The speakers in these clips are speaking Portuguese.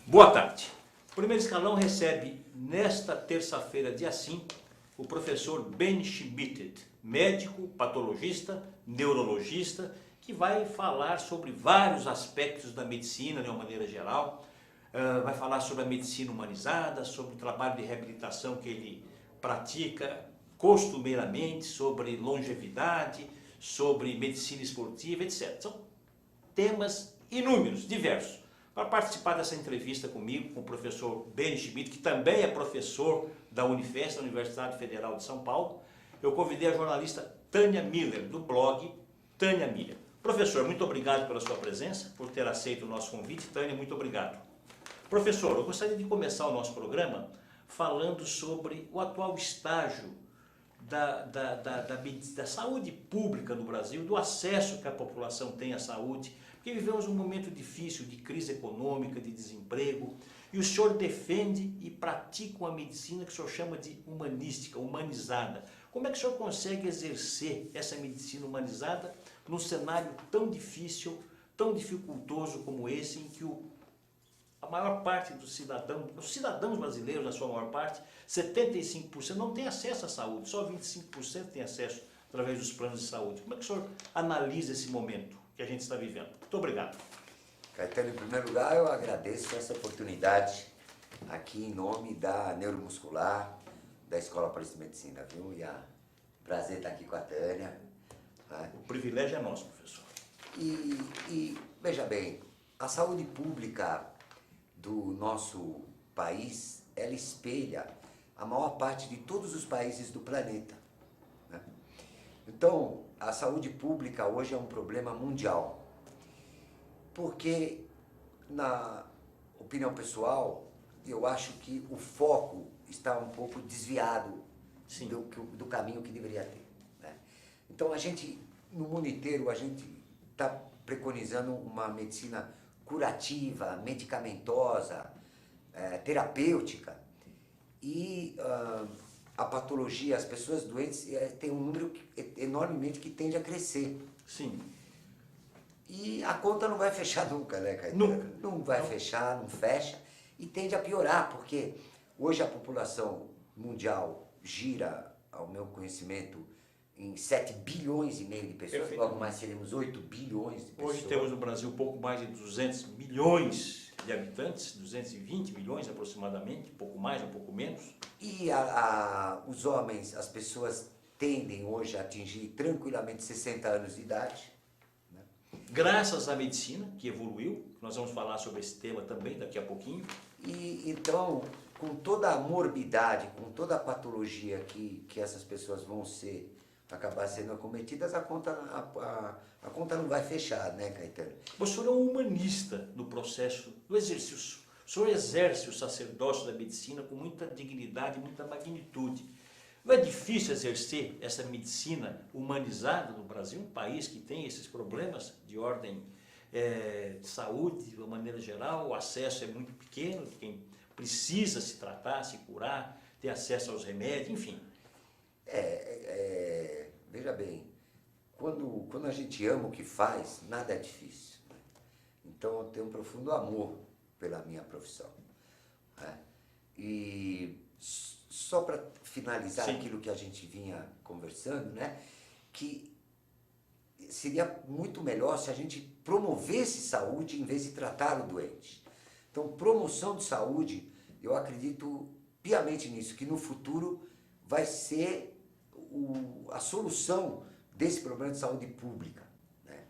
Boa tarde. O primeiro escalão recebe nesta terça-feira, dia 5, o professor Ben Schmitted, médico, patologista, neurologista, que vai falar sobre vários aspectos da medicina de uma maneira geral. Vai falar sobre a medicina humanizada, sobre o trabalho de reabilitação que ele pratica costumeiramente, sobre longevidade, sobre medicina esportiva, etc. São temas inúmeros, diversos. Para participar dessa entrevista comigo, com o professor Ben Schmitted, que também é professor da Unifesp, da Universidade Federal de São Paulo, eu convidei a jornalista Tânia Miller, do blog Tânia Miller. Professor, muito obrigado pela sua presença, por ter aceito o nosso convite. Tânia, muito obrigado. Professor, eu gostaria de começar o nosso programa falando sobre o atual estágio da saúde pública no Brasil, do acesso que a população tem à saúde, porque vivemos um momento difícil de crise econômica, de desemprego, e o senhor defende e pratica uma medicina que o senhor chama de humanística, humanizada. Como é que o senhor consegue exercer essa medicina humanizada num cenário tão difícil, tão dificultoso como esse, em que a maior parte dos cidadãos, os cidadãos brasileiros, na sua maior parte, 75% não tem acesso à saúde, só 25% tem acesso através dos planos de saúde. Como é que o senhor analisa esse momento que a gente está vivendo? Muito obrigado. Caetano, em primeiro lugar, eu agradeço essa oportunidade aqui em nome da Neuromuscular, da Escola Paulista de Medicina, viu? E prazer estar aqui com a Tânia. Né? O privilégio é nosso, professor. E veja bem, a saúde pública do nosso país, ela espelha a maior parte de todos os países do planeta. Né? Então, a saúde pública hoje é um problema mundial, porque, na opinião pessoal, eu acho que o foco está um pouco desviado do caminho que deveria ter. Né? Então, a gente, no mundo inteiro, a gente está preconizando uma medicina curativa, medicamentosa, terapêutica, e a patologia, as pessoas doentes, tem um número enormemente que tende a crescer. Sim. E a conta não vai fechar nunca, né, Caetano? Nunca. Não vai fechar, não fecha, e tende a piorar, porque hoje a população mundial gira, ao meu conhecimento, em 7 bilhões e meio de pessoas, logo mais seremos 8 bilhões de pessoas. Hoje temos no Brasil pouco mais de 200 milhões de habitantes, 220 milhões aproximadamente, pouco mais, um pouco menos. E os homens, as pessoas tendem hoje a atingir tranquilamente 60 anos de idade. Né? Graças à medicina, que evoluiu, nós vamos falar sobre esse tema também daqui a pouquinho. E então, com toda a morbidade, com toda a patologia que essas pessoas vão acabar sendo acometidas, a conta não vai fechar, né, Caetano? O senhor é um humanista no processo do exercício. O senhor exerce o sacerdócio da medicina com muita dignidade, muita magnitude. Não é difícil exercer essa medicina humanizada no Brasil, um país que tem esses problemas de ordem de saúde, de uma maneira geral, o acesso é muito pequeno, quem precisa se tratar, se curar, ter acesso aos remédios, enfim. Veja bem, quando a gente ama o que faz, nada é difícil. Né? Então eu tenho um profundo amor pela minha profissão. Né? E só para finalizar Sim. aquilo que a gente vinha conversando, né? Que seria muito melhor se a gente promovesse saúde em vez de tratar o doente. Então, promoção de saúde, eu acredito piamente nisso, que no futuro vai ser a solução desse problema de saúde pública. Né?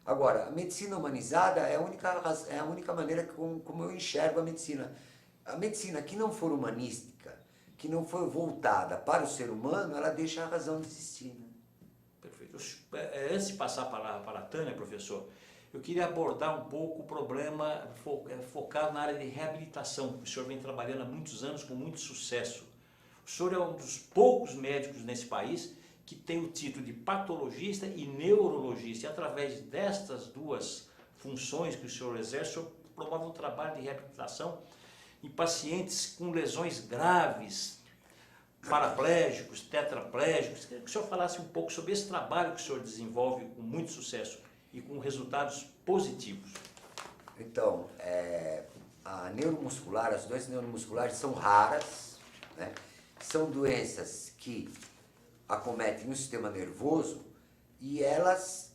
Agora, a medicina humanizada é a única maneira como eu enxergo a medicina. A medicina que não for humanística, que não for voltada para o ser humano, ela deixa a razão de existir. Né? Perfeito. Antes de passar a palavra para a Tânia, professor, eu queria abordar um pouco o problema focado na área de reabilitação, que o senhor vem trabalhando há muitos anos com muito sucesso. O senhor é um dos poucos médicos nesse país que tem o título de patologista e neurologista. E através destas duas funções que o senhor exerce, o senhor promove um trabalho de reabilitação em pacientes com lesões graves, paraplégicos, tetraplégicos. Queria que o senhor falasse um pouco sobre esse trabalho que o senhor desenvolve com muito sucesso e com resultados positivos. Então, a neuromuscular, as doenças neuromusculares são raras, né? São doenças que acometem o sistema nervoso e elas,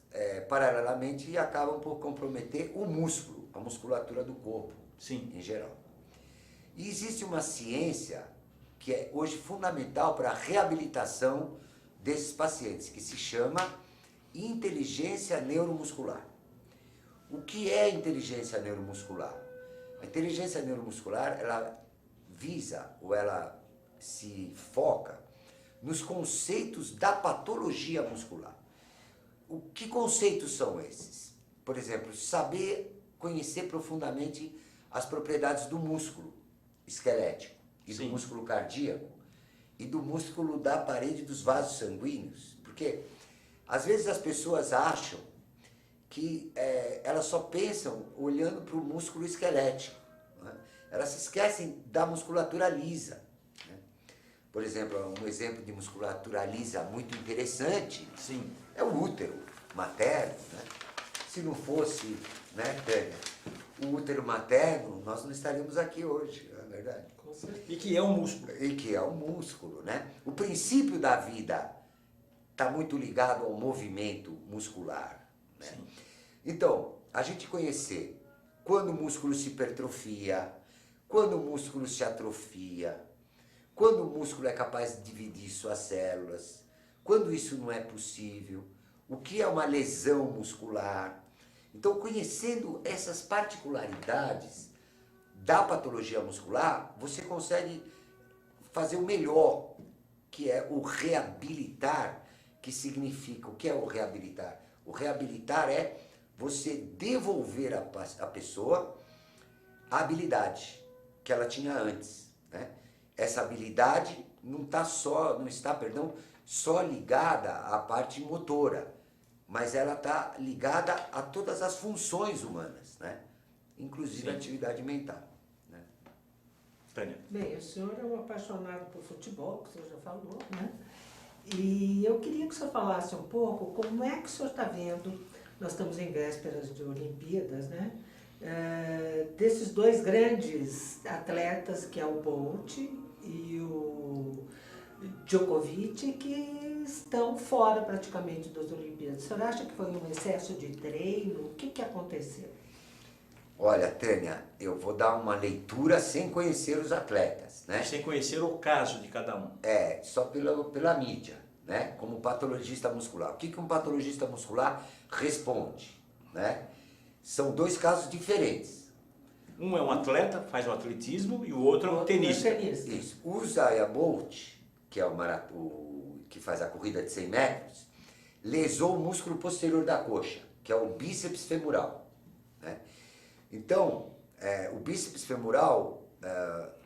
paralelamente, acabam por comprometer o músculo, a musculatura do corpo, Sim. em geral. E existe uma ciência que é hoje fundamental para a reabilitação desses pacientes, que se chama inteligência neuromuscular. O que é inteligência neuromuscular? A inteligência neuromuscular, ela visa, ou ela se foca nos conceitos da patologia muscular. Que conceitos são esses? Por exemplo, saber conhecer profundamente as propriedades do músculo esquelético e do músculo cardíaco e do músculo da parede dos vasos sanguíneos. Porque às vezes as pessoas acham que elas só pensam olhando para o músculo esquelético, né? Elas se esquecem da musculatura lisa, né? Por exemplo, um exemplo de musculatura lisa muito interessante Sim. é o útero materno, né? Se não fosse, né, Tânia, o útero materno, nós não estaríamos aqui hoje, não é verdade? Com certeza. E que é um músculo. E que é o músculo, né? O princípio da vida está muito ligado ao movimento muscular, né? Sim. Então, a gente conhecer quando o músculo se hipertrofia, quando o músculo se atrofia, quando o músculo é capaz de dividir suas células, quando isso não é possível, o que é uma lesão muscular. Então, conhecendo essas particularidades da patologia muscular, você consegue fazer o melhor, que é o reabilitar, que significa, o que é o reabilitar? O reabilitar é você devolver a pessoa a habilidade que ela tinha antes, né? Essa habilidade não está só ligada à parte motora, mas ela está ligada a todas as funções humanas, né? Inclusive a atividade mental, né? Tânia. Bem, o senhor é um apaixonado por futebol, que o senhor já falou, né? E eu queria que o senhor falasse um pouco como é que o senhor está vendo, nós estamos em vésperas de Olimpíadas, né? Desses dois grandes atletas, que é o Bolt e o Djokovic, que estão fora praticamente das Olimpíadas. O senhor acha que foi um excesso de treino? O que aconteceu? Olha, Tânia, eu vou dar uma leitura sem conhecer os atletas, né? Sem conhecer o caso de cada um. Só pela mídia, né? Como patologista muscular. O que um patologista muscular responde, né? São dois casos diferentes. Um é um atleta, faz o atletismo, e o outro é um tenista. Isso. O Usain Bolt, que é que faz a corrida de 100 metros, lesou o músculo posterior da coxa, que é o bíceps femoral, né? Então, o bíceps femoral,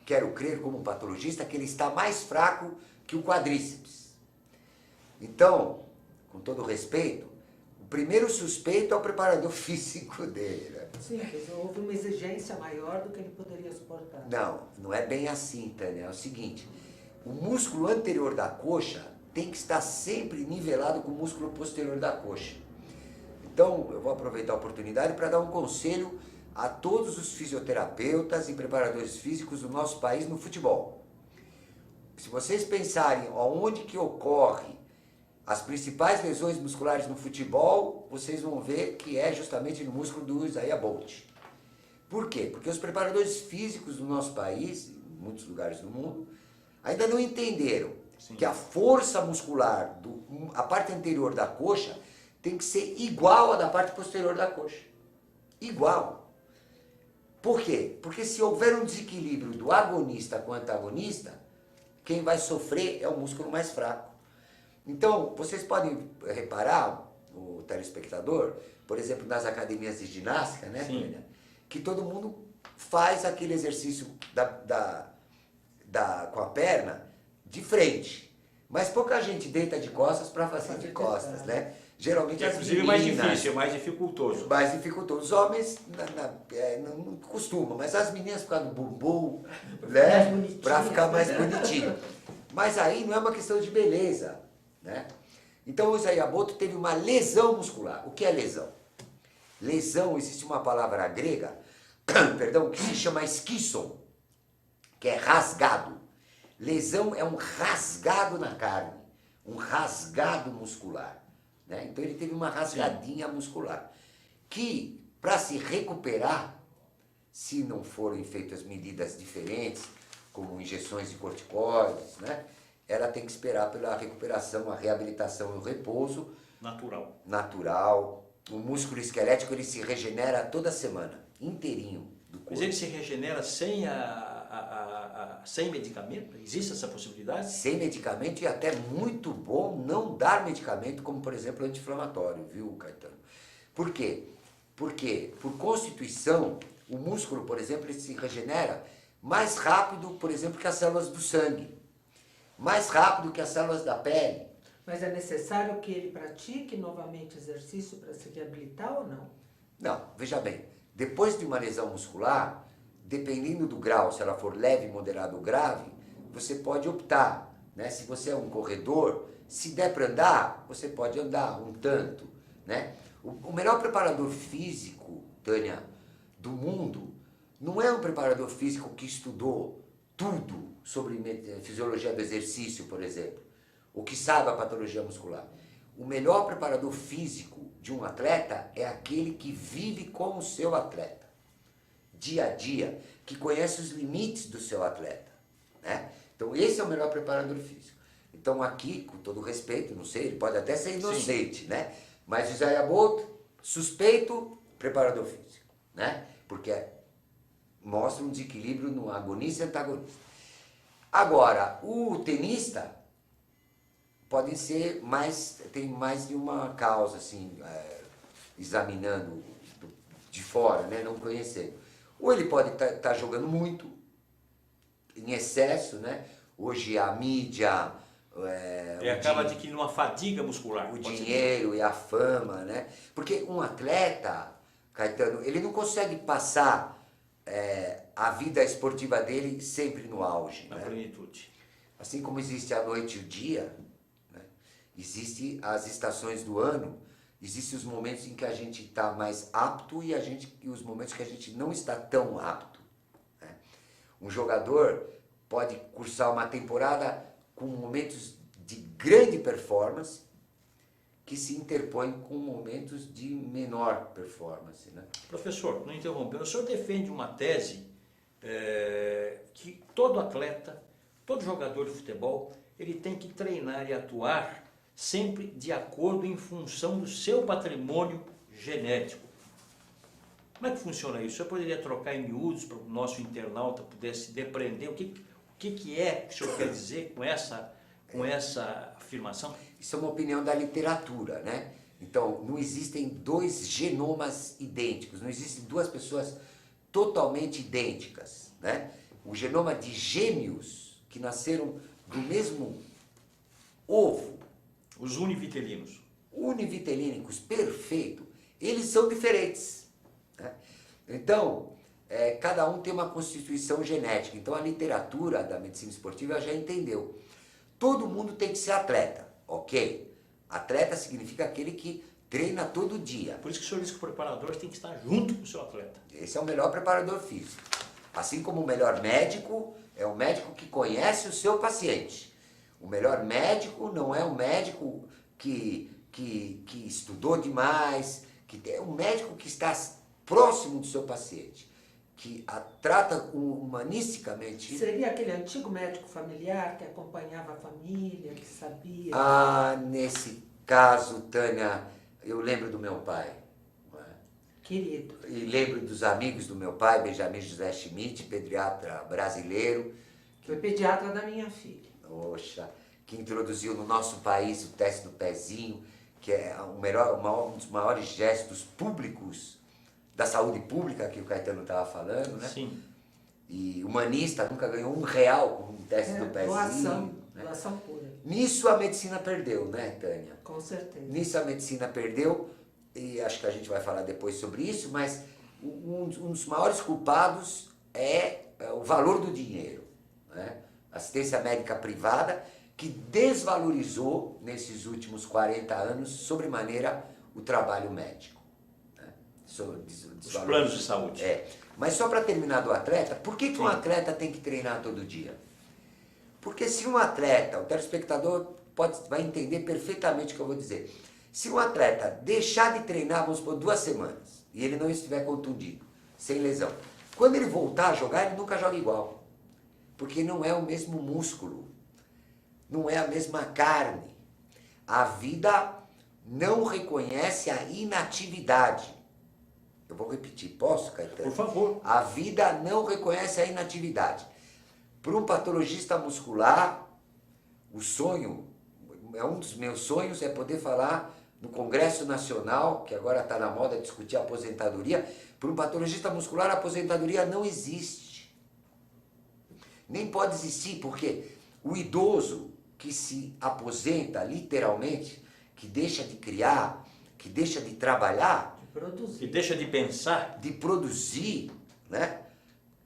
quero crer como patologista, que ele está mais fraco que o quadríceps. Então, com todo respeito, o primeiro suspeito é o preparador físico dele, né? Sim, mas houve uma exigência maior do que ele poderia suportar. Não é bem assim, Tânia. É o seguinte, o músculo anterior da coxa tem que estar sempre nivelado com o músculo posterior da coxa. Então, eu vou aproveitar a oportunidade para dar um conselho a todos os fisioterapeutas e preparadores físicos do nosso país no futebol. Se vocês pensarem onde que ocorre as principais lesões musculares no futebol, vocês vão ver que é justamente no músculo do Usain Bolt. Por quê? Porque os preparadores físicos do nosso país, em muitos lugares do mundo, ainda não entenderam que a força muscular, a parte anterior da coxa, tem que ser igual à da parte posterior da coxa. Igual. Por quê? Porque se houver um desequilíbrio do agonista com o antagonista, quem vai sofrer é o músculo mais fraco. Então, vocês podem reparar, o telespectador, por exemplo, nas academias de ginástica, né, Tânia, que todo mundo faz aquele exercício com a perna de frente. Mas pouca gente deita de costas para fazer de costas, né? Geralmente as Inclusive meninas, mais difícil, mais dificultoso. mais dificultoso. Os homens não costumam, mas as meninas por causa do bumbum, né? Para ficar mais bonitinho. Mas aí não é uma questão de beleza, né? Então o Usain Bolt teve uma lesão muscular. O que é lesão? Lesão, existe uma palavra grega, perdão, que se chama esquisson, que é rasgado. Lesão é um rasgado na carne, um rasgado muscular, né? Então ele teve uma rasgadinha muscular, que para se recuperar, se não forem feitas medidas diferentes, como injeções de corticoides, né? Ela tem que esperar pela recuperação, a reabilitação e o repouso natural. O músculo esquelético ele se regenera toda semana, inteirinho do corpo. Mas ele se regenera sem sem medicamento? Existe essa possibilidade? Sem medicamento, e até muito bom não dar medicamento, como por exemplo anti-inflamatório, viu, Caetano? Por quê? Porque, por constituição, o músculo, por exemplo, ele se regenera mais rápido, por exemplo, que as células do sangue, mais rápido que as células da pele. Mas é necessário que ele pratique novamente exercício para se reabilitar ou não? Não, veja bem, depois de uma lesão muscular, dependendo do grau, se ela for leve, moderada ou grave, você pode optar, né? Se você é um corredor, se der para andar, você pode andar um tanto, né? O melhor preparador físico, Tânia, do mundo, não é um preparador físico que estudou tudo sobre fisiologia do exercício, por exemplo, ou que sabe a patologia muscular. O melhor preparador físico de um atleta é aquele que vive com o seu atleta, dia a dia, que conhece os limites do seu atleta, né? Então esse é o melhor preparador físico. Então aqui, com todo respeito, não sei, ele pode até ser inocente, sim, né? Mas o Zé Bolt, suspeito, preparador físico, né? Porque mostra um desequilíbrio no agonista e antagonista. Agora, o tenista pode ser mais, tem mais de uma causa, assim, examinando de fora, né? Não conhecendo. Ou ele pode estar jogando muito, em excesso, né? Hoje a mídia... Ele acaba adquirindo uma fadiga muscular. O dinheiro e a fama, né? Porque um atleta, Caetano, ele não consegue passar a vida esportiva dele sempre no auge. Na plenitude. Assim como existe a noite e o dia, né? Existem as estações do ano, existem os momentos em que a gente está mais apto e os momentos que a gente não está tão apto, né? Um jogador pode cursar uma temporada com momentos de grande performance que se interpõem com momentos de menor performance, né? Professor, não interrompendo, o senhor defende uma tese que todo atleta, todo jogador de futebol, ele tem que treinar e atuar sempre de acordo em função do seu patrimônio genético. Como é que funciona isso? O senhor poderia trocar em miúdos para o nosso internauta pudesse depreender o que é que o senhor quer dizer com essa afirmação? Isso é uma opinião da literatura, né? Então, não existem dois genomas idênticos, não existem duas pessoas totalmente idênticas, né? O genoma de gêmeos que nasceram do mesmo ovo, os univitelinos. Univitelínicos, perfeito, eles são diferentes, né? Então, cada um tem uma constituição genética. Então a literatura da medicina esportiva já entendeu. Todo mundo tem que ser atleta, ok? Atleta significa aquele que treina todo dia. Por isso que o senhor diz que o preparador tem que estar junto com o seu atleta. Esse é o melhor preparador físico. Assim como o melhor médico é o médico que conhece o seu paciente. O melhor médico não é um médico que estudou demais, é um médico que está próximo do seu paciente, que a trata humanisticamente. Seria aquele antigo médico familiar que acompanhava a família, que sabia? Ah, nesse caso, Tânia, eu lembro do meu pai. Querido. E lembro dos amigos do meu pai, Benjamin José Schmidt, pediatra brasileiro. Foi pediatra da minha filha. Poxa, que introduziu no nosso país o teste do pezinho, que é um dos maiores gestos públicos da saúde pública que o Caetano estava falando, né? Sim. E humanista nunca ganhou R$1 com o teste do pezinho. Doação, né? doação pura. Nisso a medicina perdeu, né, Tânia? Com certeza. Nisso a medicina perdeu, e acho que a gente vai falar depois sobre isso, mas um dos maiores culpados é o valor do dinheiro, né? Assistência médica privada, que desvalorizou nesses últimos 40 anos, sobremaneira, o trabalho médico, né? Os planos de saúde. Mas só para terminar do atleta, por que um atleta tem que treinar todo dia? Porque se um atleta, o telespectador vai entender perfeitamente o que eu vou dizer. Se um atleta deixar de treinar, vamos por 2 semanas, e ele não estiver contundido, sem lesão, quando ele voltar a jogar, ele nunca joga igual. Porque não é o mesmo músculo, não é a mesma carne. A vida não reconhece a inatividade. Eu vou repetir, posso, Caetano? Por favor. A vida não reconhece a inatividade. Para um patologista muscular, o sonho, um dos meus sonhos é poder falar no Congresso Nacional, que agora está na moda discutir a aposentadoria. Para um patologista muscular, a aposentadoria não existe. Nem pode existir, porque o idoso que se aposenta literalmente, que deixa de criar, que deixa de trabalhar, que deixa de pensar, de produzir, né?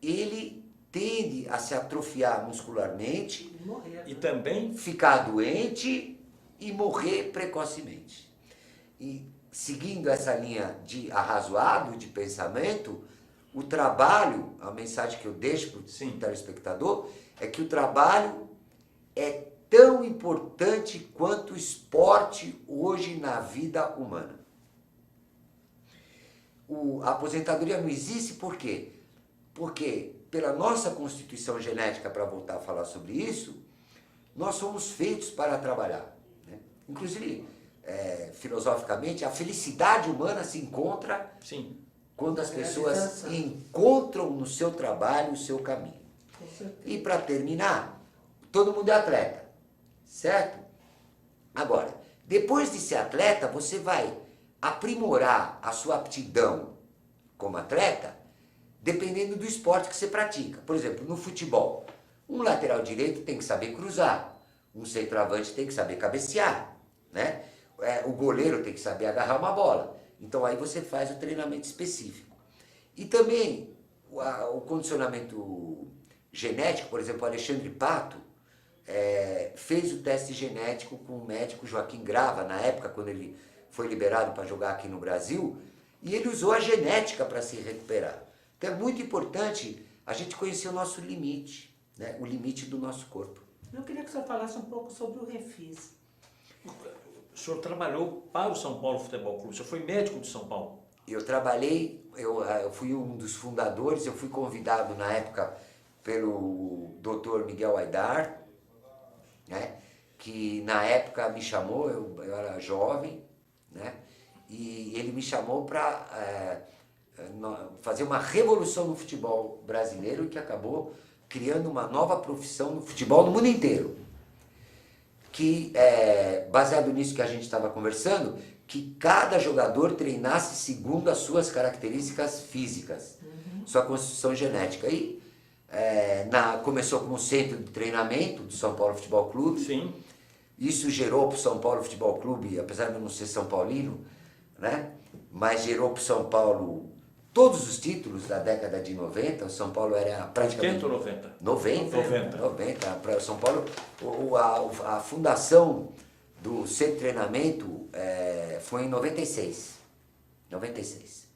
Ele tende a se atrofiar muscularmente E morrer, né? e também ficar doente e morrer precocemente. E seguindo essa linha de arrazoado, de pensamento, o trabalho, a mensagem que eu deixo para o telespectador, é que o trabalho é tão importante quanto o esporte hoje na vida humana. A aposentadoria não existe por quê? Porque pela nossa constituição genética, para voltar a falar sobre isso, nós somos feitos para trabalhar, né? Inclusive, filosoficamente, a felicidade humana se encontra quando as pessoas encontram no seu trabalho o seu caminho. E para terminar, todo mundo é atleta, certo? Agora, depois de ser atleta, você vai aprimorar a sua aptidão como atleta dependendo do esporte que você pratica. Por exemplo, no futebol, um lateral direito tem que saber cruzar, um centroavante tem que saber cabecear, né? O goleiro tem que saber agarrar uma bola. Então aí você faz o treinamento específico. E também o condicionamento genético, por exemplo, o Alexandre Pato fez o teste genético com o médico Joaquim Grava, na época quando ele foi liberado para jogar aqui no Brasil, e ele usou a genética para se recuperar. Então é muito importante a gente conhecer o nosso limite, né? O limite do nosso corpo. Eu queria que o senhor falasse um pouco sobre o Refis. O senhor trabalhou para o São Paulo Futebol Clube, o senhor foi médico de São Paulo. Eu trabalhei, eu fui um dos fundadores, eu fui convidado na época pelo Dr. Miguel Aidar, né? Que na época me chamou, eu era jovem, né? E ele me chamou para fazer uma revolução no futebol brasileiro que acabou criando uma nova profissão no futebol no mundo inteiro. Que, baseado nisso que a gente estava conversando, que cada jogador treinasse segundo as suas características físicas, sua constituição genética. E começou como centro de treinamento do São Paulo Futebol Clube. Sim. Isso gerou para o São Paulo Futebol Clube, apesar de eu não ser São Paulino, né? Mas gerou para o São Paulo todos os títulos da década de 90. O São Paulo era praticamente... 80 ou 90? 90. Para o São Paulo, a fundação do centro de treinamento foi em 96. 96.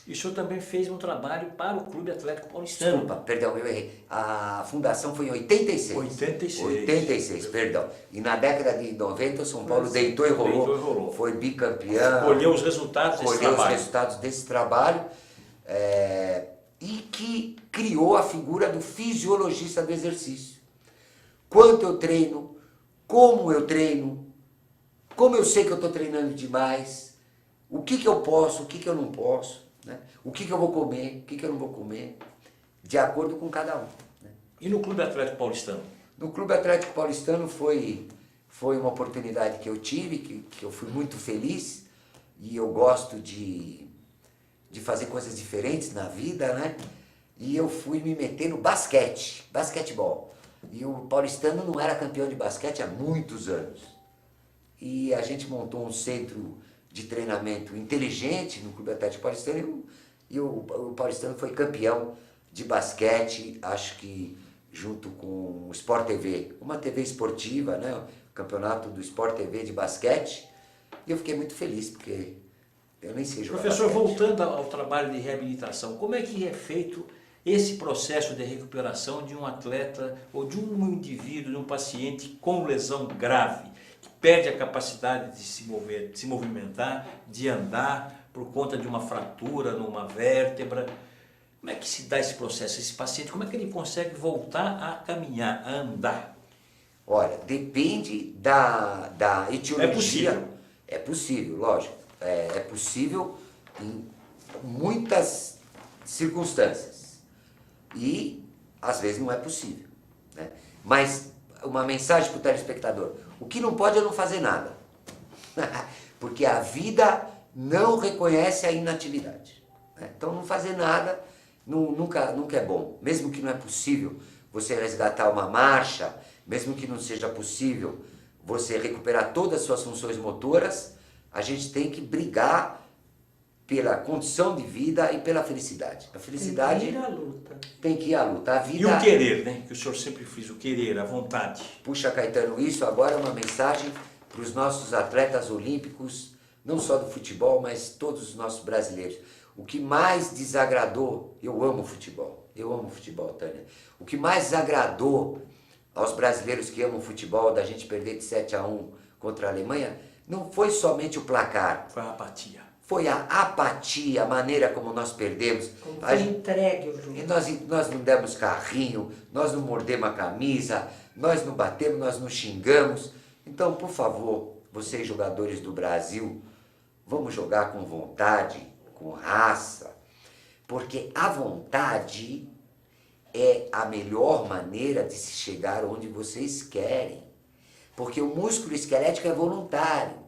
E o senhor também fez um trabalho para o Clube Atlético Paulistano. Desculpa, perdão, eu errei. A fundação foi em 86. 86, perdão. E na década de 90 o São Paulo deitou e rolou. Foi bicampeão. Colheu os resultados desse trabalho. Colheu os resultados desse trabalho. E que criou a figura do fisiologista do exercício. Quanto eu treino, como eu sei que eu estou treinando demais, o que eu posso, o que eu não posso, né? O que eu vou comer, o que eu não vou comer, de acordo com cada um. Né? E no Clube Atlético Paulistano? No Clube Atlético Paulistano foi uma oportunidade que eu tive, que eu fui muito feliz, e eu gosto de fazer coisas diferentes na vida, né? E eu fui me meter no basquetebol. E o paulistano não era campeão de basquete há muitos anos. E a gente montou um centro de treinamento inteligente no Clube Atlético Paulistano e o paulistano foi campeão de basquete, acho que junto com o Sport TV, uma TV esportiva, né? O campeonato do Sport TV de basquete. E eu fiquei muito feliz, porque Eu nem sei jogar Professor, basquete. voltando ao trabalho de reabilitação, como é que é feito esse processo de recuperação de um atleta ou de um indivíduo, de um paciente com lesão grave, que perde a capacidade de se mover, de se movimentar, de andar por conta de uma fratura numa vértebra? Como é que se dá esse processo? Esse paciente, como é que ele consegue voltar a caminhar, a andar? Olha, depende da etiologia. É possível? É possível, lógico. É possível em muitas circunstâncias. E, às vezes, não é possível, né? Mas, uma mensagem para o telespectador. O que não pode é não fazer nada. Porque a vida não reconhece a inatividade, né? Então, não fazer nada nunca é bom. Mesmo que não é possível você resgatar uma marcha, mesmo que não seja possível você recuperar todas as suas funções motoras, a gente tem que brigar pela condição de vida e pela felicidade. A felicidade Tem que ir à luta. tem que ir à luta. A vida... E o querer, né? Que o senhor sempre fez, o querer, a vontade. Puxa, Caetano, isso agora é uma mensagem para os nossos atletas olímpicos, não só do futebol, mas todos os nossos brasileiros. O que mais desagradou, eu amo futebol, Tânia. O que mais desagradou aos brasileiros que amam futebol, da gente perder de 7-1 contra a Alemanha, não foi somente o placar. Foi a apatia. Foi a apatia, a maneira como nós perdemos. Como foi entregue o jogo. E nós não demos carrinho, nós não mordemos a camisa, nós não batemos, nós não xingamos. Então, por favor, vocês jogadores do Brasil, vamos jogar com vontade, com raça, porque a vontade é a melhor maneira de se chegar onde vocês querem. Porque o músculo esquelético é voluntário.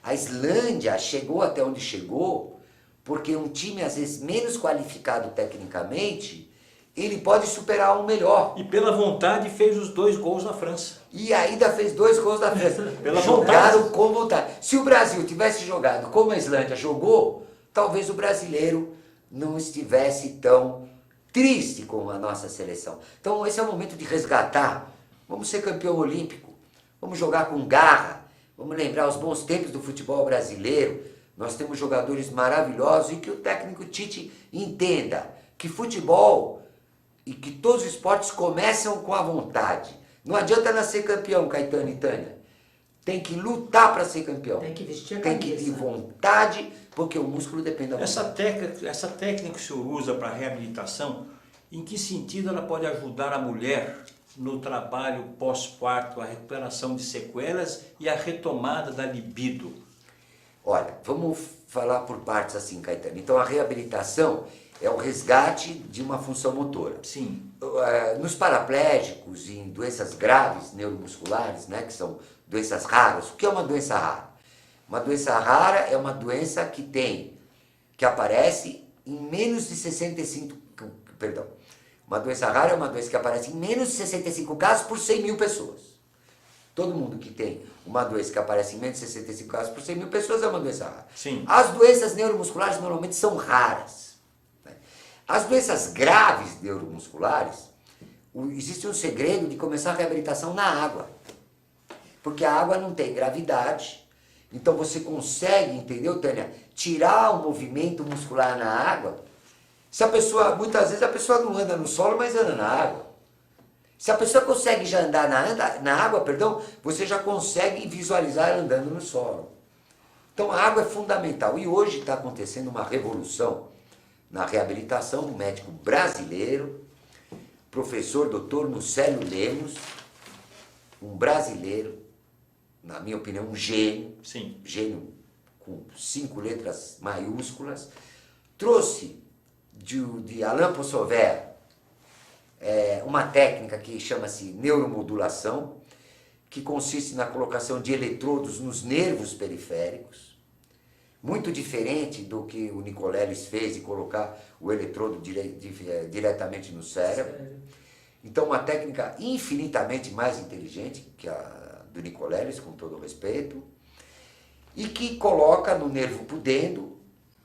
A Islândia chegou até onde chegou porque um time, às vezes, menos qualificado tecnicamente, ele pode superar um melhor. E pela vontade fez os 2 gols na França. E ainda fez 2 gols na França. Pela Jogaram vontade. com vontade. Se o Brasil tivesse jogado como a Islândia jogou, talvez o brasileiro não estivesse tão triste com a nossa seleção. Então esse é o momento de resgatar. Vamos ser campeão olímpico. Vamos jogar com garra. Vamos lembrar os bons tempos do futebol brasileiro. Nós temos jogadores maravilhosos e que o técnico Tite entenda que futebol e que todos os esportes começam com a vontade. Não adianta nascer campeão, Caetano e Tânia. Tem que lutar para ser campeão. Tem que vestir a Tem camisa. que ter vontade, porque o músculo depende da Essa vontade. técnica que o senhor usa para reabilitação, em que sentido ela pode ajudar a mulher no trabalho pós-parto, a recuperação de sequelas e a retomada da libido? Olha, vamos falar por partes assim, Caetano. Então a reabilitação é o resgate de uma função motora. Sim. Nos paraplégicos e em doenças graves neuromusculares, né, que são doenças raras, o que é uma doença rara? Uma doença rara é uma doença que aparece em menos de 65, perdão. Uma doença rara é uma doença que aparece em menos de 65 casos por 100 mil pessoas. Todo mundo que tem uma doença que aparece em menos de 65 casos por 100 mil pessoas é uma doença rara. Sim. As doenças neuromusculares normalmente são raras. Né? As doenças graves neuromusculares, existe um segredo de começar a reabilitação na água. Porque a água não tem gravidade, então você consegue, entendeu, Tânia, tirar o movimento muscular na água. Se a pessoa, muitas vezes a pessoa não anda no solo, mas anda na água. Se a pessoa consegue já andar na água, você já consegue visualizar ela andando no solo. Então a água é fundamental. E hoje está acontecendo uma revolução na reabilitação do médico brasileiro, professor Dr. Nucélio Lemos, um brasileiro, na minha opinião, um gênio, Sim. gênio com 5 letras maiúsculas, trouxe de Alain Possovere uma técnica que chama-se neuromodulação, que consiste na colocação de eletrodos nos nervos periféricos, muito diferente do que o Nicoleles fez de colocar o eletrodo diretamente no cérebro. Então, uma técnica infinitamente mais inteligente que a do Nicoleles, com todo o respeito, e que coloca no nervo pudendo,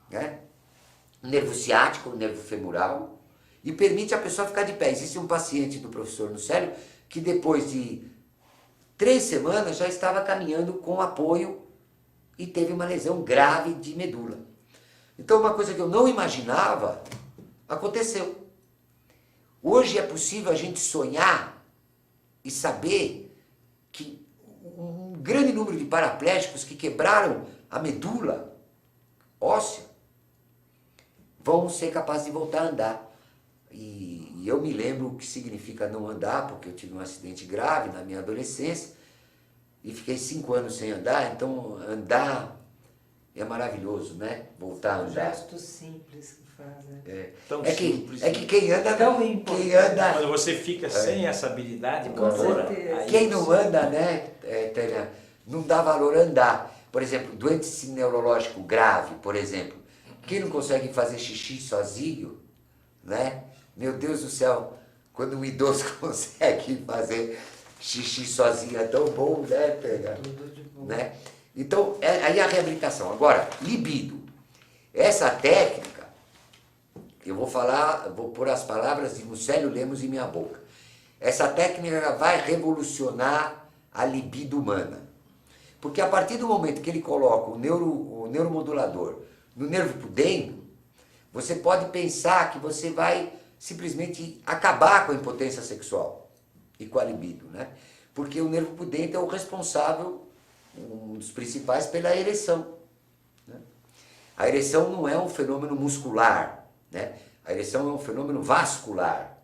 né, nervo ciático, nervo femoral, e permite a pessoa ficar de pé. Existe um paciente do professor Nucélio que depois de 3 semanas já estava caminhando com apoio e teve uma lesão grave de medula. Então uma coisa que eu não imaginava aconteceu. Hoje é possível a gente sonhar e saber que um grande número de paraplégicos que quebraram a medula óssea vão ser capazes de voltar a andar. E eu me lembro o que significa não andar, porque eu tive um acidente grave na minha adolescência e fiquei 5 anos sem andar, então andar é maravilhoso, né? Voltar a Um andar. gesto simples que fazem. Tão É simples. que quem anda, Tão quem importante. anda, Quando você fica sem essa habilidade Com motora, certeza. aí quem não você- anda, né, Tânia, não dá valor a andar. Por exemplo, doente neurológico grave, por exemplo, quem não consegue fazer xixi sozinho, né? Meu Deus do céu, quando um idoso consegue fazer xixi sozinho é tão bom, né, Tânia? Tudo de bom. Né? Então, aí a reabilitação. Agora, libido. Essa técnica, eu vou pôr as palavras de Muscélio Lemos em minha boca. Essa técnica vai revolucionar a libido humana. Porque a partir do momento que ele coloca o neuromodulador no nervo pudendo, você pode pensar que você vai simplesmente acabar com a impotência sexual e com a libido, né? Porque o nervo pudente é o responsável, um dos principais, pela ereção. Né? A ereção não é um fenômeno muscular, né? A ereção é um fenômeno vascular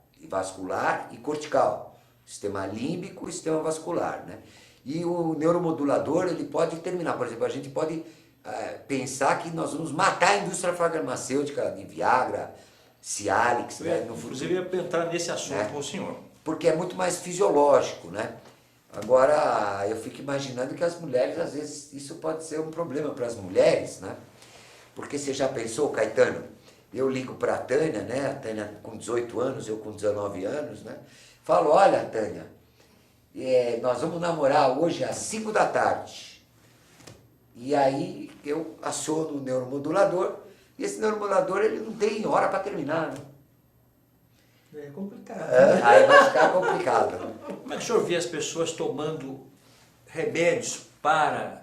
e cortical, sistema límbico e sistema vascular, né? E o neuromodulador, ele pode terminar, por exemplo, a gente pode pensar que nós vamos matar a indústria farmacêutica de Viagra, Cialis, né, no futuro. Inclusive, eu ia entrar nesse assunto Né? com o senhor. Porque é muito mais fisiológico, né? Agora, eu fico imaginando que as mulheres, às vezes, isso pode ser um problema para as mulheres, né? Porque você já pensou, Caetano? Eu ligo para a Tânia, né? A Tânia com 18 anos, eu com 19 anos, né? Falo, olha, Tânia, nós vamos namorar hoje às 5 da tarde. E aí eu aciono o neuromodulador, e esse neuromodulador ele não tem hora para terminar, né? É complicado. Aí vai ficar complicado. Como é que o senhor vê as pessoas tomando remédios para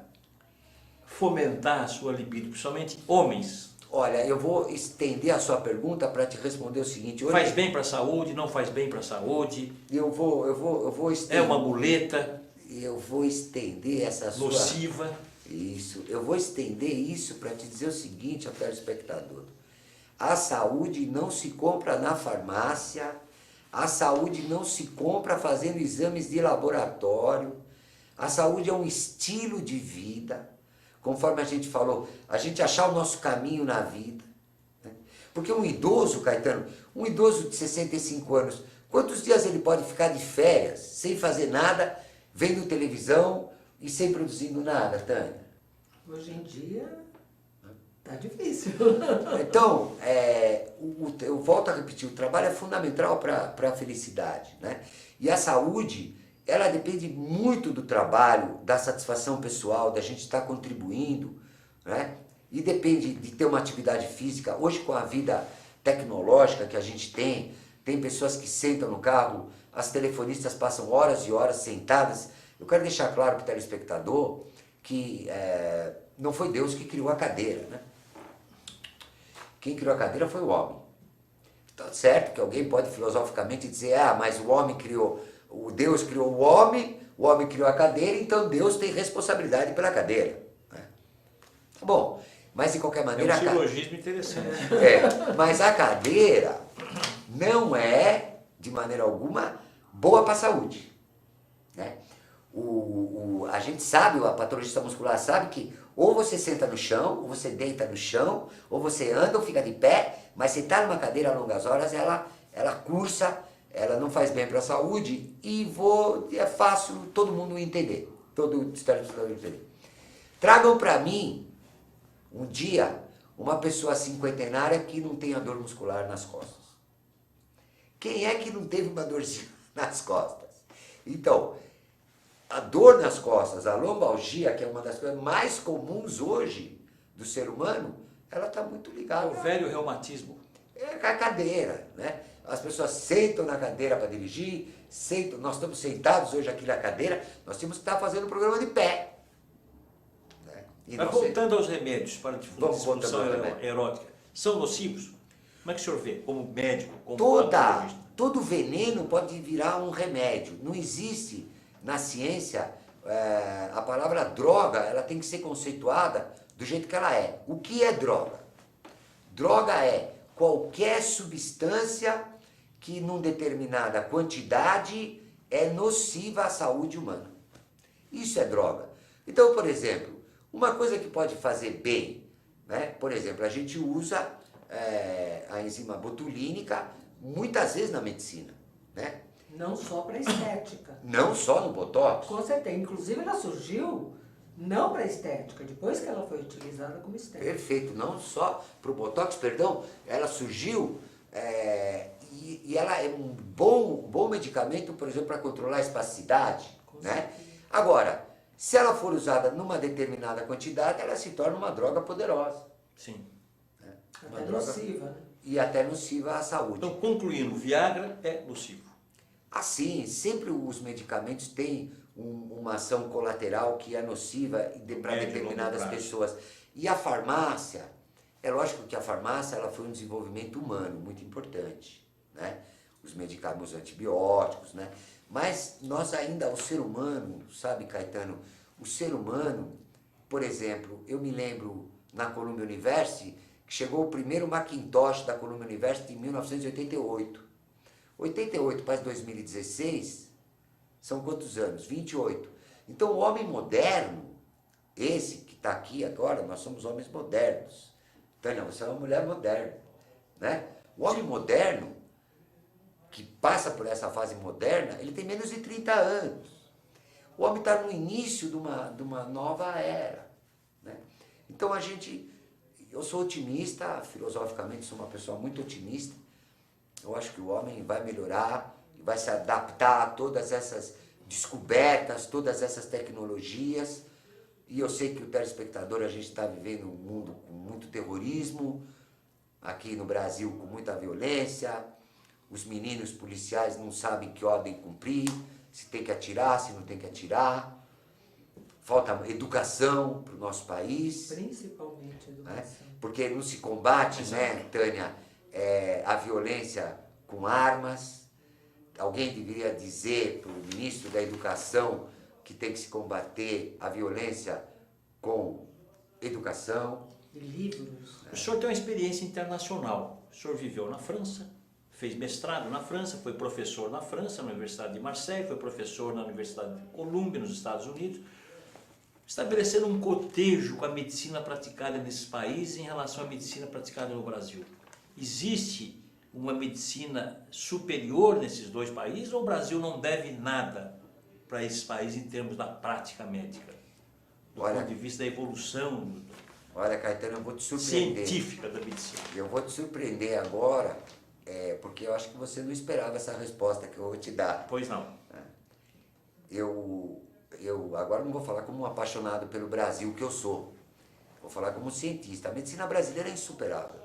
fomentar a sua libido, principalmente homens? Olha, eu vou estender a sua pergunta para te responder o seguinte. Hoje, Faz bem para a saúde, não faz bem para a saúde? eu vou estender, É uma muleta eu vou estender essa sua... nociva? Isso, eu vou estender isso para te dizer o seguinte ao telespectador. A saúde não se compra na farmácia, a saúde não se compra fazendo exames de laboratório, a saúde é um estilo de vida, conforme a gente falou, a gente achar o nosso caminho na vida. Né? Porque um idoso, Caetano, um idoso de 65 anos, quantos dias ele pode ficar de férias, sem fazer nada, vendo televisão e sem produzindo nada, Tânia? Hoje em dia tá difícil. Então, eu volto a repetir, o trabalho é fundamental para a felicidade, né? E a saúde, ela depende muito do trabalho, da satisfação pessoal, da gente estar contribuindo, né? E depende de ter uma atividade física. Hoje, com a vida tecnológica que a gente tem pessoas que sentam no carro, as telefonistas passam horas e horas sentadas. Eu quero deixar claro para o telespectador que não foi Deus que criou a cadeira, né? Quem criou a cadeira foi o homem. Tá certo que alguém pode filosoficamente dizer, mas o Deus criou o homem criou a cadeira, então Deus tem responsabilidade pela cadeira. Né? Tá bom, mas de qualquer É maneira... um silogismo interessante. Mas a cadeira não é, de maneira alguma, boa para a saúde. Né? A gente sabe, a patologista muscular sabe que ou você senta no chão, ou você deita no chão, ou você anda ou fica de pé, mas se está numa cadeira a longas horas, ela cursa, ela não faz bem para a saúde e é fácil todo mundo entender, todo telespectador entender. Tragam para mim, um dia, uma pessoa cinquentenária que não tenha dor muscular nas costas. Quem é que não teve uma dorzinha nas costas? Então, a dor nas costas, a lombalgia, que é uma das coisas mais comuns hoje do ser humano, ela está muito É ligada o velho reumatismo. com a cadeira, né? As pessoas sentam na cadeira para dirigir, nós estamos sentados hoje aqui na cadeira, nós temos que estar fazendo um programa de pé. Né? E Mas não sei- voltando aos remédios para Vamos voltar disfunção ao remédio. erótica, são nocivos? Como é que o senhor vê, como médico, como Toda, patologista? todo veneno pode virar um remédio. Não existe na ciência a palavra droga, ela tem que ser conceituada do jeito que ela é. O que é droga? Droga é qualquer substância que, numa determinada quantidade, é nociva à saúde humana. Isso é droga. Então, por exemplo, uma coisa que pode fazer bem, né? Por exemplo, a gente usa a enzima botulínica muitas vezes na medicina, né? Não só para estética. Não só no Botox. Com certeza. Inclusive, ela surgiu não para estética, depois que ela foi utilizada como estética. Perfeito, não só para o Botox, perdão, ela surgiu e ela é um bom medicamento, por exemplo, para controlar a espasticidade, né? Agora, se ela for usada numa determinada quantidade, ela se torna uma droga poderosa. Sim. Né? Até nociva, né? E até nociva à saúde. Então, concluindo, o Viagra é nocivo. Assim, sempre os medicamentos têm uma ação colateral que é nociva para Médio e determinadas longo prazo. pessoas. E a farmácia, é lógico que a farmácia ela foi um desenvolvimento humano muito importante, né? Os medicamentos antibióticos, né? Mas nós ainda, o ser humano, sabe, Caetano, o ser humano, por exemplo, eu me lembro na Columbia University, que chegou o primeiro Macintosh da Columbia University em 1988. 88 para 2016, são quantos anos? 28. Então o homem moderno, esse que está aqui agora, nós somos homens modernos. Tânia, você é uma mulher moderna, né? O homem moderno, que passa por essa fase moderna, ele tem menos de 30 anos. O homem está no início de uma nova era, né? Então eu sou otimista, filosoficamente sou uma pessoa muito otimista. Eu acho que o homem vai melhorar, vai se adaptar a todas essas descobertas, todas essas tecnologias. E eu sei que o telespectador, a gente está vivendo um mundo com muito terrorismo, aqui no Brasil com muita violência, os meninos policiais não sabem que ordem cumprir, se tem que atirar, se não tem que atirar. Falta educação para o nosso país. Principalmente educação. Né? Porque não se combate, né, Tânia, a violência com armas. Alguém deveria dizer para o ministro da Educação que tem que se combater a violência com educação. E livros. O senhor tem uma experiência internacional. O senhor viveu na França, fez mestrado na França, foi professor na França, na Universidade de Marseille, foi professor na Universidade de Columbia, nos Estados Unidos, estabelecendo um cotejo com a medicina praticada nesses países em relação à medicina praticada no Brasil. Existe uma medicina superior nesses dois países ou o Brasil não deve nada para esses países em termos da prática médica? Do ponto de vista da evolução Olha, Caetano, eu vou te surpreender. científica da medicina. Eu vou te surpreender agora, porque eu acho que você não esperava essa resposta que eu vou te dar. Pois não. Eu agora não vou falar como um apaixonado pelo Brasil que eu sou. Vou falar como cientista. A medicina brasileira é insuperável.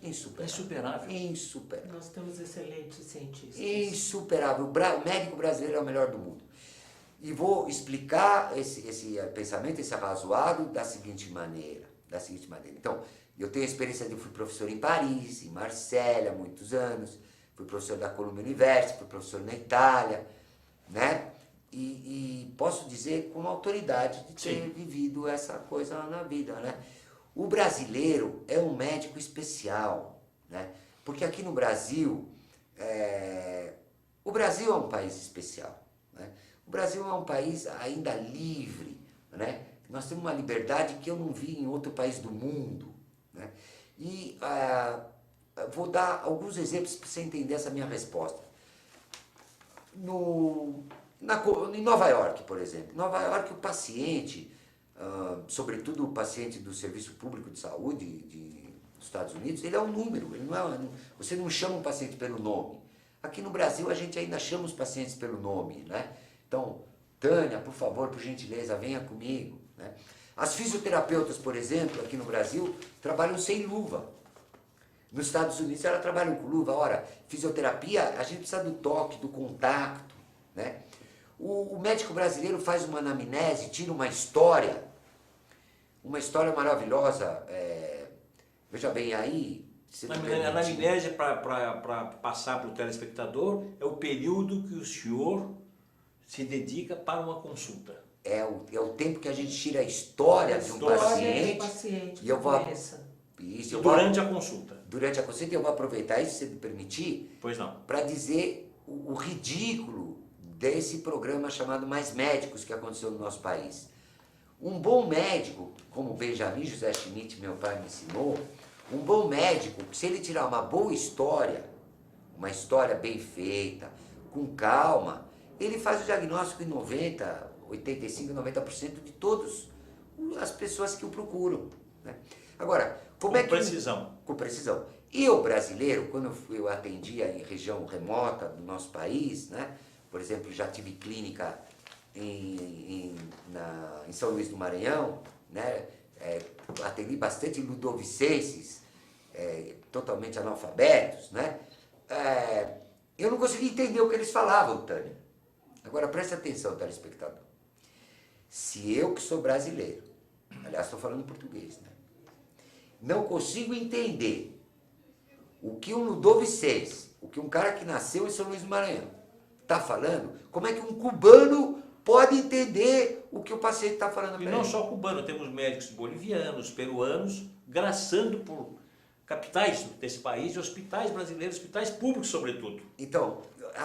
Insuperável. Insuperável. Nós temos excelentes cientistas. Insuperável. O médico brasileiro é o melhor do mundo. E vou explicar esse pensamento, esse arrazoado da seguinte maneira. Então, eu tenho a experiência de fui professor em Paris, em Marselha, há muitos anos. Fui professor da Columbia University, fui professor na Itália, né? E posso dizer com autoridade de ter vivido essa coisa na vida, né? O brasileiro é um médico especial, né? Porque aqui no Brasil, o Brasil é um país especial, né? O Brasil é um país ainda livre, né? Nós temos uma liberdade que eu não vi em outro país do mundo, né? E vou dar alguns exemplos para você entender essa minha resposta. Em Nova York, por exemplo. Em Nova York, o paciente, sobretudo o paciente do Serviço Público de Saúde dos Estados Unidos, ele é um número. Ele você não chama um paciente pelo nome. Aqui no Brasil, a gente ainda chama os pacientes pelo nome, né? Então, Tânia, por favor, por gentileza, venha comigo, né? As fisioterapeutas, por exemplo, aqui no Brasil, trabalham sem luva. Nos Estados Unidos, elas trabalham com luva. Ora, fisioterapia, a gente precisa do toque, do contato, né? O médico brasileiro faz uma anamnese, tira uma história uma história maravilhosa. Veja bem, aí... se A me permitir- anamnese, para passar para o telespectador, é o período que o senhor se dedica para uma consulta. É o tempo que a gente tira a história de um História paciente. do paciente, E eu vou... doença. Isso, E eu vou- durante a consulta. durante a consulta, eu vou aproveitar isso, se me permitir, Pois não. para dizer o ridículo desse programa chamado Mais Médicos que aconteceu no nosso país. Um bom médico, como Benjamin José Schmidt, meu pai, me ensinou, um bom médico, se ele tirar uma boa história, uma história bem feita, com calma, ele faz o diagnóstico em 90, 85, 90% de todas as pessoas que o procuram, né? Agora, como Com é que... precisão. Com precisão. E o brasileiro, quando eu atendia em região remota do nosso país, né? Por exemplo, já tive clínica em São Luís do Maranhão, né? Atendi bastante ludovicenses, totalmente analfabetos, né? Eu não conseguia entender o que eles falavam, Tânia. Agora presta atenção, telespectador. Se eu que sou brasileiro, aliás, estou falando português, né? Não consigo entender o que um ludovicense, o que um cara que nasceu em São Luís do Maranhão está falando, como é que um cubano pode entender o que o paciente está falando E para não ele? só cubano, temos médicos bolivianos, peruanos, graçando por capitais desse país e hospitais brasileiros, hospitais públicos sobretudo. Então,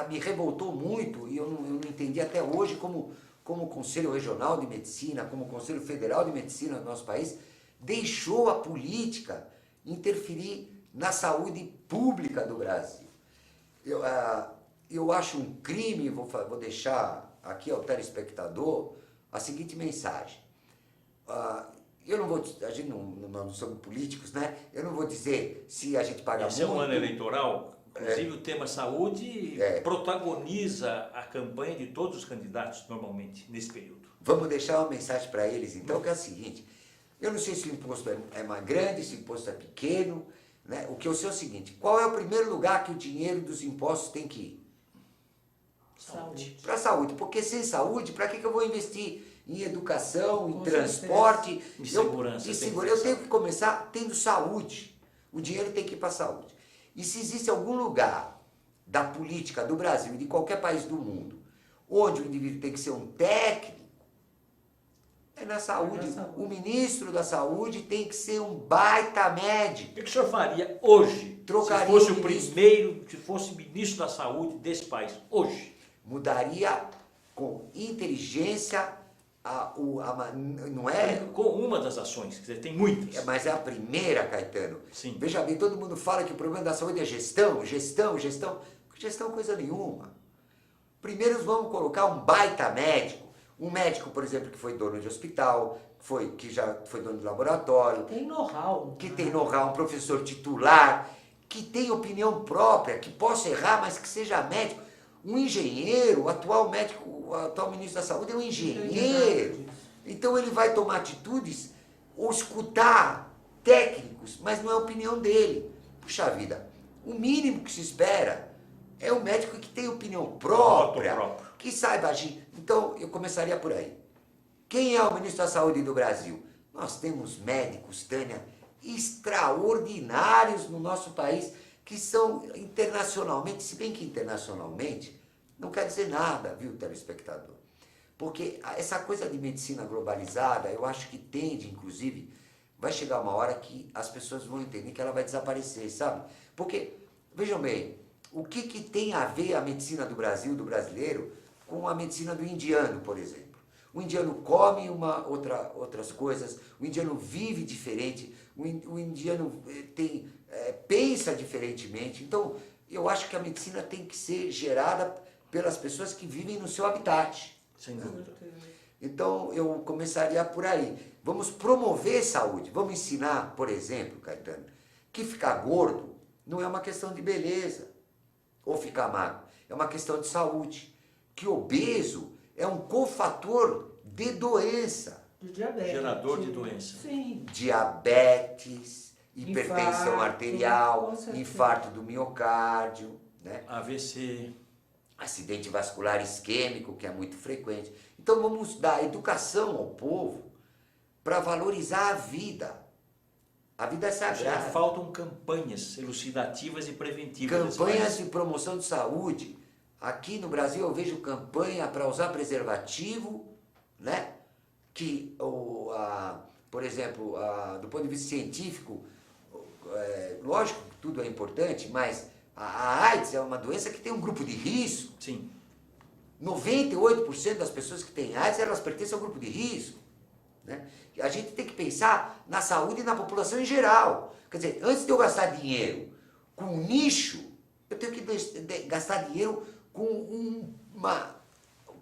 me revoltou muito e eu não entendi até hoje como o Conselho Regional de Medicina, como o Conselho Federal de Medicina do nosso país, deixou a política interferir na saúde pública do Brasil. Eu acho um crime, vou deixar aqui ao telespectador a seguinte mensagem. Eu não vou, a gente não somos políticos, né? Eu não vou dizer se a gente paga Esse é muito. um ano eleitoral, inclusive o tema saúde protagoniza a campanha de todos os candidatos normalmente nesse período. Vamos deixar uma mensagem para eles então, que é a seguinte: eu não sei se o imposto é mais grande, se o imposto é pequeno, né? O que eu sei é o seguinte: qual é o primeiro lugar que o dinheiro dos impostos tem que ir? Saúde. Para a saúde, porque sem saúde, para que eu vou investir em educação, em Com transporte? Em segurança, Em tem que ter eu tenho saúde. que começar tendo saúde. O dinheiro tem que ir para a saúde. E se existe algum lugar da política do Brasil e de qualquer país do mundo onde o indivíduo tem que ser um técnico, é na saúde. É na saúde. O ministro da saúde tem que ser um baita médico. O que o senhor faria hoje, Trocaria se fosse o o ministro. primeiro, se fosse ministro da saúde desse país, hoje? Mudaria com inteligência, não é... Com uma das ações, quer dizer, tem muitas. Mas é a primeira, Caetano. Sim. Veja bem, todo mundo fala que o problema da saúde é gestão. Gestão coisa nenhuma. Primeiro vamos colocar um baita médico. Um médico, por exemplo, que foi dono de hospital, que já foi dono de laboratório, Tem know-how. que tem know-how, um professor titular, que tem opinião própria, que possa errar, mas que seja médico. Um engenheiro, o atual ministro da saúde é um engenheiro. Então ele vai tomar atitudes ou escutar técnicos, mas não é a opinião dele. Puxa vida, o mínimo que se espera é um médico que tem opinião própria, Voto próprio. que saiba agir. Então eu começaria por aí. Quem é o ministro da Saúde do Brasil? Nós temos médicos, Tânia, extraordinários no nosso país, que são internacionalmente, se bem que internacionalmente, não quer dizer nada, viu, telespectador? Porque essa coisa de medicina globalizada, eu acho que tende, inclusive, vai chegar uma hora que as pessoas vão entender que ela vai desaparecer, sabe? Porque, vejam bem, o que tem a ver a medicina do Brasil, do brasileiro, com a medicina do indiano, por exemplo? O indiano come outras coisas, o indiano vive diferente, o indiano pensa diferentemente. Então, eu acho que a medicina tem que ser gerada pelas pessoas que vivem no seu habitat. Sem dúvida. Então, eu começaria por aí. Vamos promover saúde. Vamos ensinar, por exemplo, Caetano, que ficar gordo não é uma questão de beleza ou ficar magro. É uma questão de saúde. Que obeso é um cofator de doença. De diabetes. Gerador de doença. Sim. Diabetes, hipertensão Infarto, arterial, com certeza. infarto do miocárdio, né? AVC. Acidente vascular isquêmico, que é muito frequente. Então vamos dar educação ao povo para valorizar a vida. A vida é Ou seja, sagrada. faltam campanhas elucidativas e preventivas. nesse Campanhas país. de promoção de saúde. Aqui no Brasil eu vejo campanha para usar preservativo, né? Que, por exemplo, do ponto de vista científico, lógico que tudo é importante, mas a AIDS é uma doença que tem um grupo de risco. Sim. 98% das pessoas que têm AIDS, elas pertencem ao grupo de risco. Né? A gente tem que pensar na saúde e na população em geral. Quer dizer, antes de eu gastar dinheiro com um nicho, eu tenho que gastar dinheiro com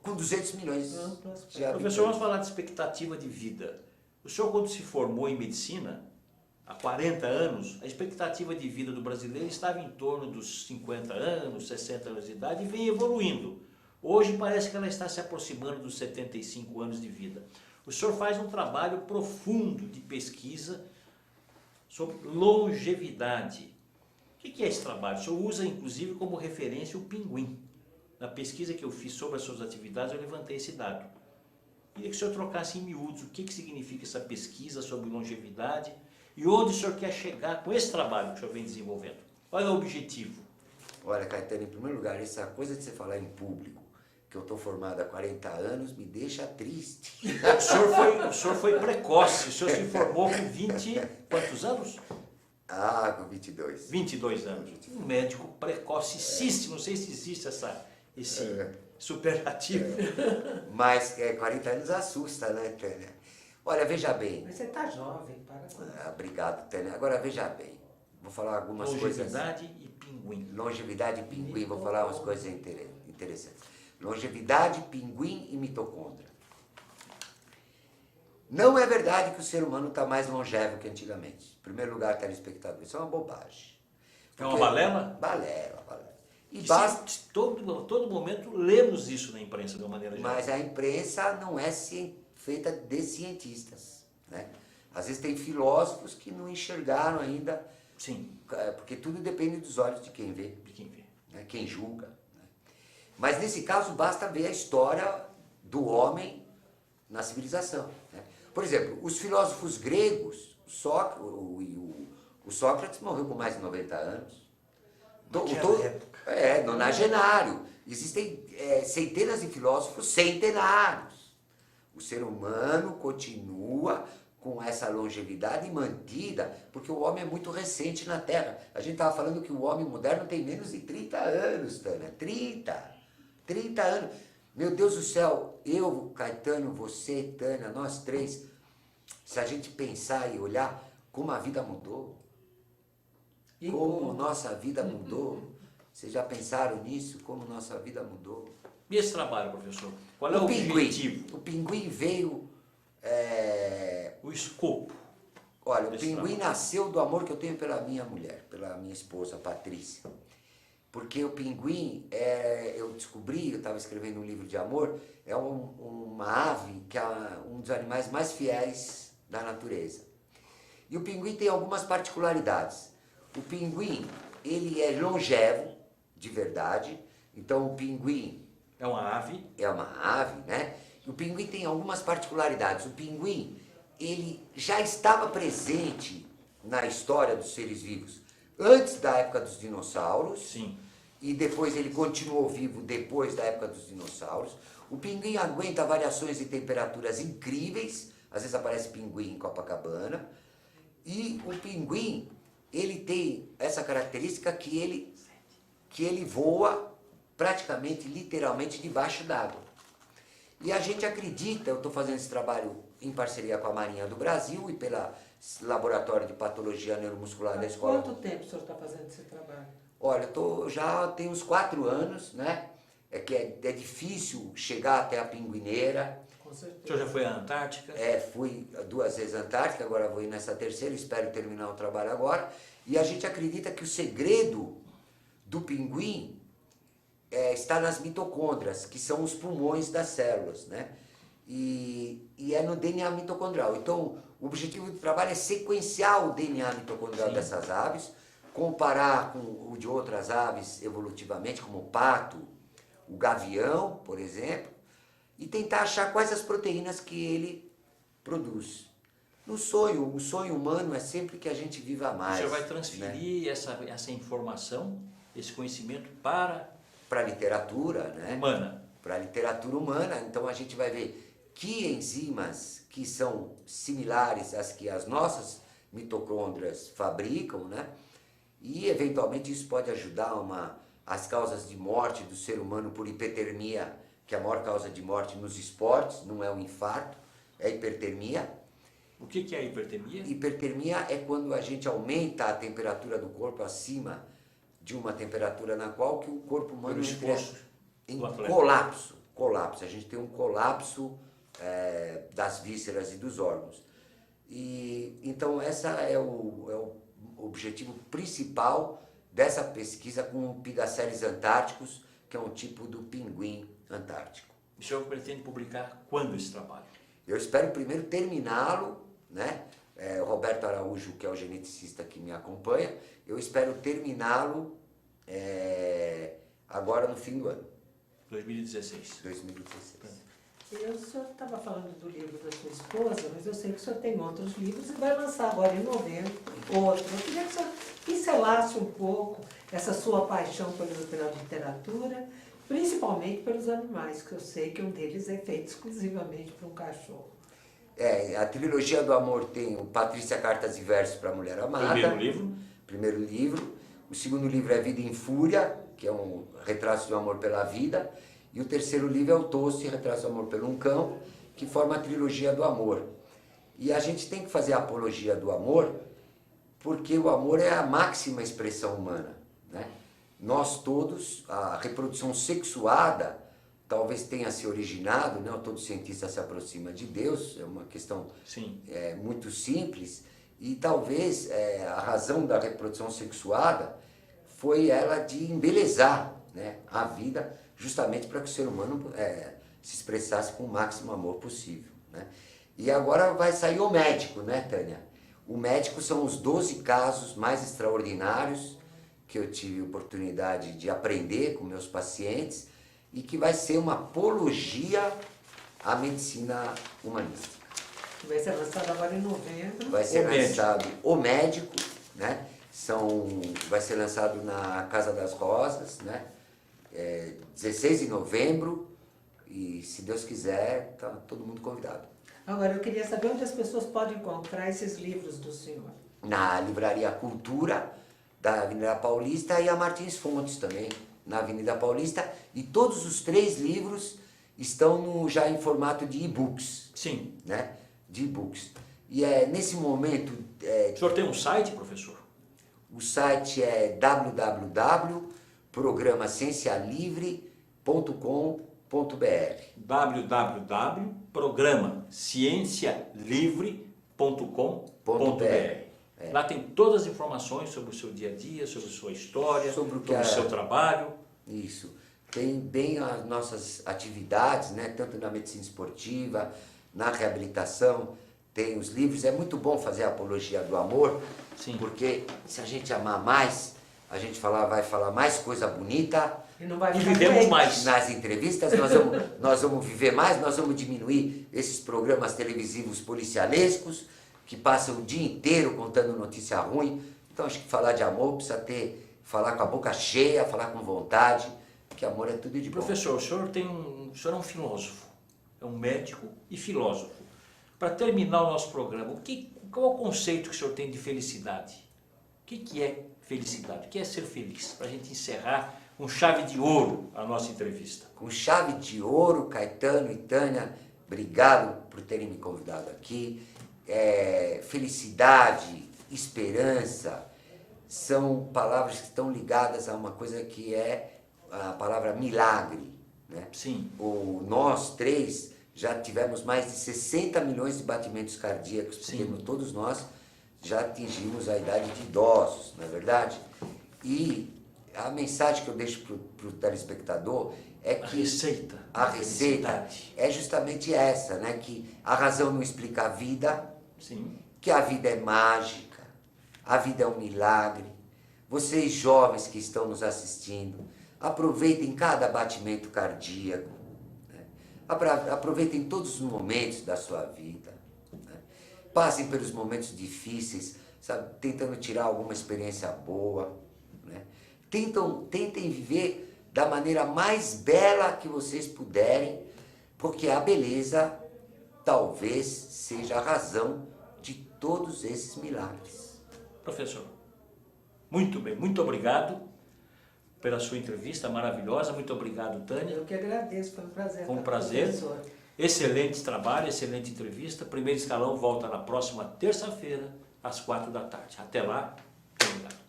200 milhões. Professor, vamos falar de expectativa de vida. O senhor, quando se formou em medicina, há 40 anos, a expectativa de vida do brasileiro estava em torno dos 50 anos, 60 anos de idade e vem evoluindo. Hoje parece que ela está se aproximando dos 75 anos de vida. O senhor faz um trabalho profundo de pesquisa sobre longevidade. O que é esse trabalho? O senhor usa, inclusive, como referência o pinguim. Na pesquisa que eu fiz sobre as suas atividades, eu levantei esse dado. Queria que o senhor trocasse em miúdos o que significa essa pesquisa sobre longevidade e onde o senhor quer chegar com esse trabalho que o senhor vem desenvolvendo. Qual é o objetivo? Olha, Caetano, em primeiro lugar, essa coisa de você falar em público, que eu estou formado há 40 anos, me deixa triste. O senhor foi precoce, o senhor se formou com 20 quantos anos? Com 22. 22 anos. Um médico precocíssimo, não sei se existe esse superlativo. Mas 40 anos assusta, né, Tânia? Olha, veja bem. Mas você está jovem, para com isso. Obrigado, Tânia. Agora, veja bem. Vou falar algumas coisas... Longevidade e pinguim. Longevidade e pinguim. Vou falar umas coisas interessantes. Longevidade, pinguim e mitocôndria. Não é verdade que o ser humano está mais longevo que antigamente. Em primeiro lugar, telespectador, isso é uma bobagem. É uma balela? Balela. E Que basta... todo momento lemos isso na imprensa de uma maneira geral. Mas a imprensa não é feita de cientistas, né? Às vezes tem filósofos que não enxergaram ainda. Sim. Porque tudo depende dos olhos de quem vê. De quem vê. Né? Quem julga. Né? Mas nesse caso basta ver a história do homem na civilização. Né? Por exemplo, os filósofos gregos, o Sócrates morreu com mais de 90 anos. Naquela época. Nonagenário. Existem centenas de filósofos centenários. O ser humano continua com essa longevidade mantida, porque o homem é muito recente na Terra. A gente estava falando que o homem moderno tem menos de 30 anos, Tânia. 30 anos. Meu Deus do céu, eu, Caetano, você, Tânia, nós três, se a gente pensar e olhar como a vida mudou, como nossa vida mudou. Vocês já pensaram nisso? Como nossa vida mudou? E esse trabalho, professor? Qual é o objetivo? O pinguim veio... O escopo. Olha, o pinguim nasceu do amor que eu tenho pela minha mulher, pela minha esposa, Patrícia. Porque o pinguim, eu descobri, eu estava escrevendo um livro de amor, é uma ave que é um dos animais mais fiéis da natureza. E o pinguim tem algumas particularidades. O pinguim, ele é longevo, de verdade. Então o pinguim... É uma ave. É uma ave, né? E o pinguim tem algumas particularidades. O pinguim, ele já estava presente na história dos seres vivos antes da época dos dinossauros. Sim. E depois ele continuou vivo depois da época dos dinossauros. O pinguim aguenta variações de temperaturas incríveis. Às vezes aparece pinguim em Copacabana. E o pinguim, ele tem essa característica que ele voa praticamente, literalmente, debaixo d'água. E a gente acredita, eu estou fazendo esse trabalho em parceria com a Marinha do Brasil e pelo Laboratório de Patologia Neuromuscular da Escola. Quanto tempo o senhor está fazendo esse trabalho? Olha, já tenho uns 4 anos, né? É difícil chegar até a pinguineira. Com certeza. O senhor já foi à Antártica? Fui 2 vezes à Antártica, agora vou ir nessa terceira, espero terminar o trabalho agora. E a gente acredita que o segredo do pinguim está nas mitocôndrias, que são os pulmões das células, né? E é no DNA mitocondrial. Então, o objetivo do trabalho é sequenciar o DNA mitocondrial dessas aves, comparar com o de outras aves evolutivamente, como o pato, o gavião, por exemplo, e tentar achar quais as proteínas que ele produz. No sonho, o sonho humano é sempre que a gente viva mais. Você vai né? transferir essa informação, esse conhecimento para Para a literatura, né? humana. Para a literatura humana, então a gente vai ver que enzimas que são similares às que as nossas mitocôndrias fabricam, né? E eventualmente isso pode ajudar as causas de morte do ser humano por hipertermia, que é a maior causa de morte nos esportes, não é o infarto, é a hipertermia. O que é a hipertermia? Hipertermia é quando a gente aumenta a temperatura do corpo acima de uma temperatura na qual que o corpo humano Pelo entra esforço em do atleta. colapso. A gente tem um colapso das vísceras e dos órgãos. E então essa é o objetivo principal dessa pesquisa com pigaceles antárticos, que é um tipo do pinguim antártico. O senhor pretende publicar quando esse trabalho? Eu espero primeiro terminá-lo, né? O Roberto Araújo, que é o geneticista que me acompanha, eu espero terminá-lo agora no fim do ano, 2016. 2016. E o senhor estava falando do livro da sua esposa, mas eu sei que o senhor tem outros livros e vai lançar agora em novembro outro. Eu queria que o senhor pincelasse um pouco essa sua paixão pela literatura, principalmente pelos animais, que eu sei que um deles é feito exclusivamente para um cachorro. A trilogia do amor tem o Patrícia Cartas e Versos para a Mulher Amada. Primeiro livro. Primeiro livro. O segundo livro é Vida em Fúria, que é um retrato do amor pela vida. E o terceiro livro é o Tosse, Retrato do Amor pelo um Cão, que forma a trilogia do amor. E a gente tem que fazer a apologia do amor, porque o amor é a máxima expressão humana, né? Nós todos, a reprodução sexuada, talvez tenha se originado, né? Todo cientista se aproxima de Deus, é uma questão Sim. muito simples, e talvez a razão da reprodução sexuada foi ela de embelezar, né, a vida, justamente para que o ser humano se expressasse com o máximo amor possível, né? E agora vai sair o médico, né, Tânia? O médico são os 12 casos mais extraordinários que eu tive oportunidade de aprender com meus pacientes e que vai ser uma apologia à medicina humanística. Vai ser lançado agora em novembro. Vai ser O Médico. lançado O Médico, né? Vai ser lançado na Casa das Rosas, né? 16 de novembro, e se Deus quiser, tá todo mundo convidado. Agora, eu queria saber onde as pessoas podem encontrar esses livros do senhor. Na Livraria Cultura, da Avenida Paulista, e a Martins Fontes também, na Avenida Paulista, e todos os 3 livros estão já em formato de e-books, Sim. né? De e-books. E nesse momento, O senhor tem um site, professor? o site é www.programaciêncialivre.com.br. www.programaciencialivre.com.br. Lá tem todas as informações sobre o seu dia a dia, sobre sua história, Sobre sobre o seu trabalho. Isso. Tem bem as nossas atividades, né? Tanto na medicina esportiva, na reabilitação, tem os livros. É muito bom fazer a apologia do amor, Sim. porque se a gente amar mais, a gente vai falar mais coisa bonita. E não vai E ficar vivemos doente. mais. Nas entrevistas nós vamos viver mais, nós vamos diminuir esses programas televisivos policialescos que passam o dia inteiro contando notícia ruim. Então acho que falar de amor precisa falar com a boca cheia, falar com vontade, porque amor é tudo de bom. Professor, o senhor é um filósofo, é um médico e filósofo. Para terminar o nosso programa, qual é o conceito que o senhor tem de felicidade? O que é felicidade? O que é ser feliz? Para a gente encerrar com chave de ouro a nossa entrevista. Com chave de ouro, Caetano e Tânia, obrigado por terem me convidado aqui. Felicidade, esperança, são palavras que estão ligadas a uma coisa que é a palavra milagre, né? Sim. Nós 3 já tivemos mais de 60 milhões de batimentos cardíacos, porque todos nós já atingimos a idade de idosos, não é verdade? E a mensagem que eu deixo para o telespectador é que a receita é justamente essa, né? Que a razão não explica a vida, Sim. que a vida é mágica, a vida é um milagre. Vocês jovens que estão nos assistindo, aproveitem cada batimento cardíaco, né? Aproveitem todos os momentos da sua vida, né? passem pelos momentos difíceis, sabe, tentando tirar alguma experiência boa, né? Tentem viver da maneira mais bela que vocês puderem, porque a beleza talvez seja a razão de todos esses milagres. Professor, muito bem, muito obrigado pela sua entrevista maravilhosa, muito obrigado, Tânia. Eu que agradeço, foi um prazer. Foi um estar com o prazer. professor. Excelente trabalho, excelente entrevista. Primeiro Escalão volta na próxima terça-feira, às 4 da tarde. Até lá, muito obrigado.